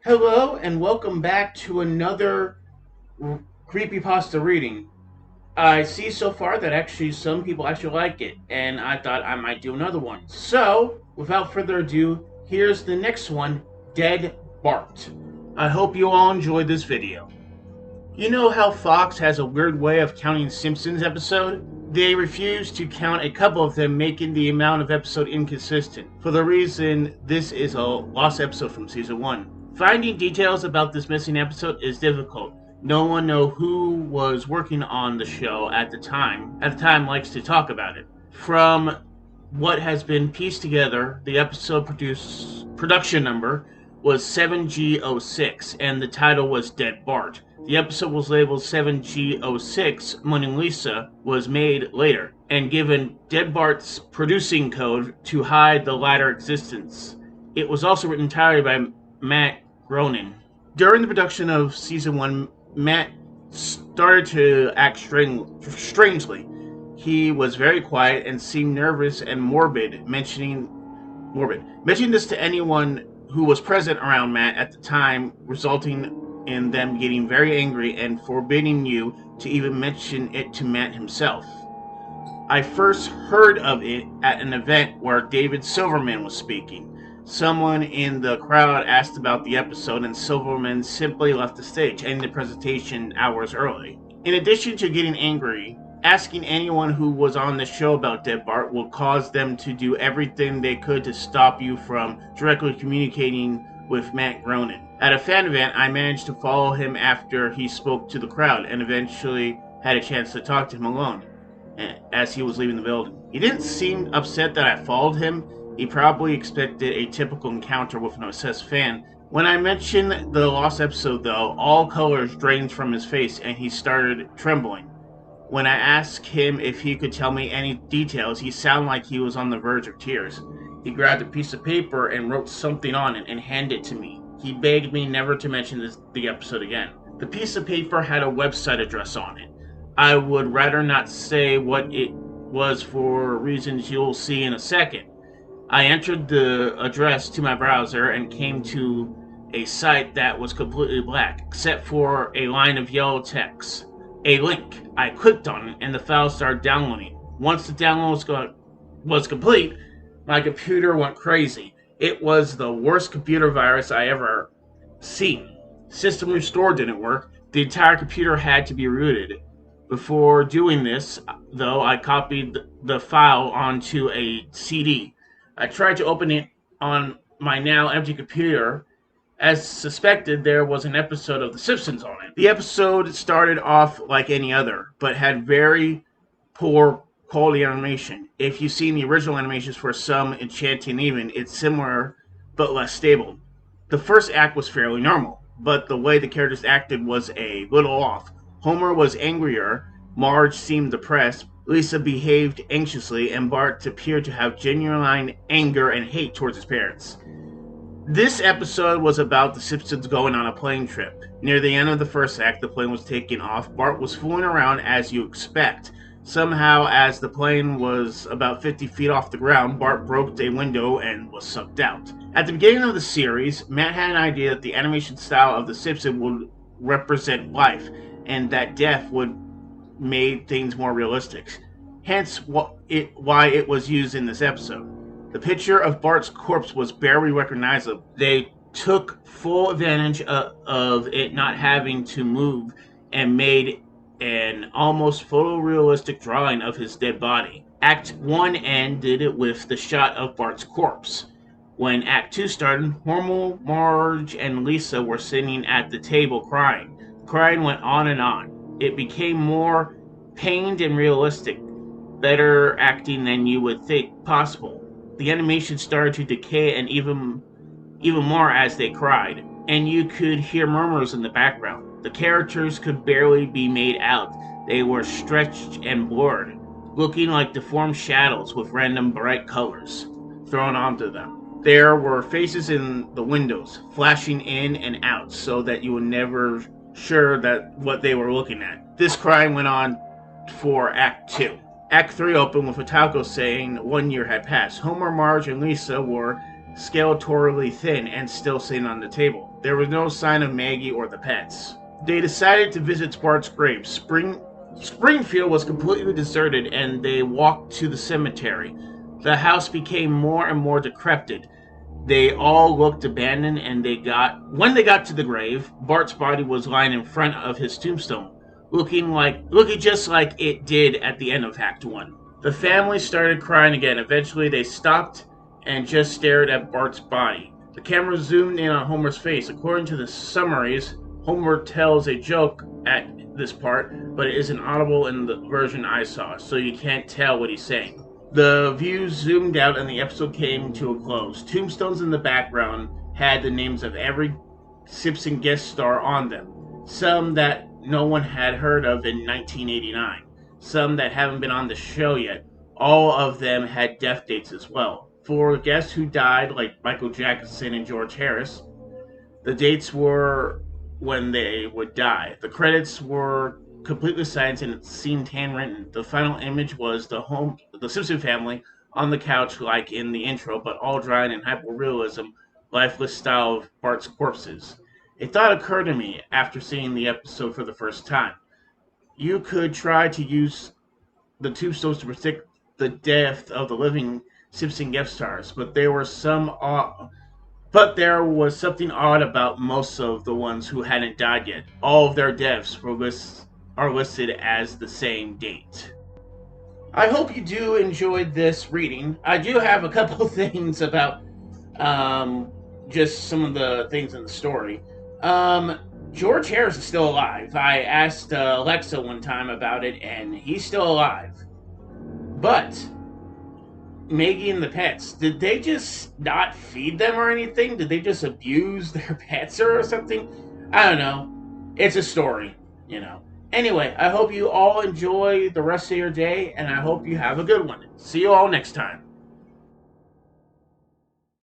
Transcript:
Hello and welcome back to another Creepypasta reading. I see so far that actually some people actually like it, and I thought I might do another one. So, without further ado, here's the next one, Dead Bart. I hope you all enjoyed this video. You know how Fox has a weird way of counting Simpsons episodes? They refuse to count a couple of them, making the amount of episode inconsistent. For the reason this is a lost episode from season 1. Finding details about this missing episode is difficult. No one knows who was working on the show at the time. At the time likes to talk about it. From what has been pieced together, the episode production number was 7G06 and the title was Dead Bart. The episode was labeled 7G06, Mona Lisa was made later, and given Dead Bart's producing code to hide the latter existence. It was also written entirely by Matt Groening. During the production of season 1, Matt started to act strangely. He was very quiet and seemed nervous and morbid. Mentioning this to anyone who was present around Matt at the time, resulting in them getting very angry and forbidding you to even mention it to Matt himself. I first heard of it at an event where David Silverman was speaking. Someone in the crowd asked about the episode, and Silverman simply left the stage, ending the presentation hours early. In addition to getting angry, asking anyone who was on the show about Dead Bart will cause them to do everything they could to stop you from directly communicating with Matt Groening. At a fan event, I managed to follow him after he spoke to the crowd, and eventually had a chance to talk to him alone as he was leaving the building. He didn't seem upset that I followed him. He probably expected a typical encounter with an obsessed fan. When I mentioned the lost episode, though, all colors drained from his face and he started trembling. When I asked him if he could tell me any details, he sounded like he was on the verge of tears. He grabbed a piece of paper and wrote something on it and handed it to me. He begged me never to mention the episode again. The piece of paper had a website address on it. I would rather not say what it was for reasons you'll see in a second. I entered the address to my browser and came to a site that was completely black, except for a line of yellow text. A link. I clicked on it and the file started downloading. Once the download was complete, my computer went crazy. It was the worst computer virus I ever seen. System restore didn't work. The entire computer had to be rooted. Before doing this, though, I copied the file onto a CD. I tried to open it on my now empty computer. As suspected, there was an episode of The Simpsons on it. The episode started off like any other, but had very poor quality animation. If you've seen the original animations for Some, Enchanting Even, it's similar but less stable. The first act was fairly normal, but the way the characters acted was a little off. Homer was angrier, Marge seemed depressed, Lisa behaved anxiously, and Bart appeared to have genuine anger and hate towards his parents. This episode was about the Simpsons going on a plane trip. Near the end of the first act, the plane was taking off. Bart was fooling around as you expect. Somehow, as the plane was about 50 feet off the ground, Bart broke a window and was sucked out. At the beginning of the series, Matt had an idea that the animation style of The Simpsons would represent life, and that death would make things more realistic. Hence, why it was used in this episode. The picture of Bart's corpse was barely recognizable. They took full advantage of it not having to move and made an almost photorealistic drawing of his dead body. Act 1 ended with the shot of Bart's corpse. When Act 2 started, Homer, Marge, and Lisa were sitting at the table crying. Crying went on and on. It became more pained and realistic, better acting than you would think possible. The animation started to decay and even more as they cried, and you could hear murmurs in the background. The characters could barely be made out. They were stretched and blurred, looking like deformed shadows with random bright colors thrown onto them. There were faces in the windows, flashing in and out so that you were never sure that what they were looking at. This crying went on for Act 2. Act 3 opened with a taco saying 1 year had passed. Homer, Marge, and Lisa were skeletorily thin and still sitting on the table. There was no sign of Maggie or the pets. They decided to visit Bart's grave. Springfield was completely deserted, and they walked to the cemetery. The house became more and more decrepit. They all looked abandoned, and when they got to the grave, Bart's body was lying in front of his tombstone, looking just like it did at the end of Act 1. The family started crying again. Eventually they stopped and just stared at Bart's body. The camera zoomed in on Homer's face. According to the summaries, Homer tells a joke at this part, but it isn't audible in the version I saw, so you can't tell what he's saying. The views zoomed out and the episode came to a close. Tombstones in the background had the names of every Simpson guest star on them. Some that no one had heard of in 1989. Some that haven't been on the show yet. All of them had death dates as well. For guests who died, like Michael Jackson and George Harris, the dates were when they would die. The credits were completely silent and it seemed handwritten. The final image was the Simpson family on the couch like in the intro, but all drawn in hyper-realism, lifeless style of Bart's corpses. A thought occurred to me after seeing the episode for the first time. You could try to use the tombstones to predict the death of the living Simpson guest stars, but there was something odd about most of the ones who hadn't died yet. All of their deaths are listed as the same date. I hope you do enjoy this reading. I do have a couple things about just some of the things in the story. George Harris is still alive. I asked Alexa one time about it, and he's still alive. But Maggie and the pets, did they just not feed them or anything? Did they just abuse their pets or something? I don't know. It's a story, you know. Anyway, I hope you all enjoy the rest of your day, and I hope you have a good one. See you all next time.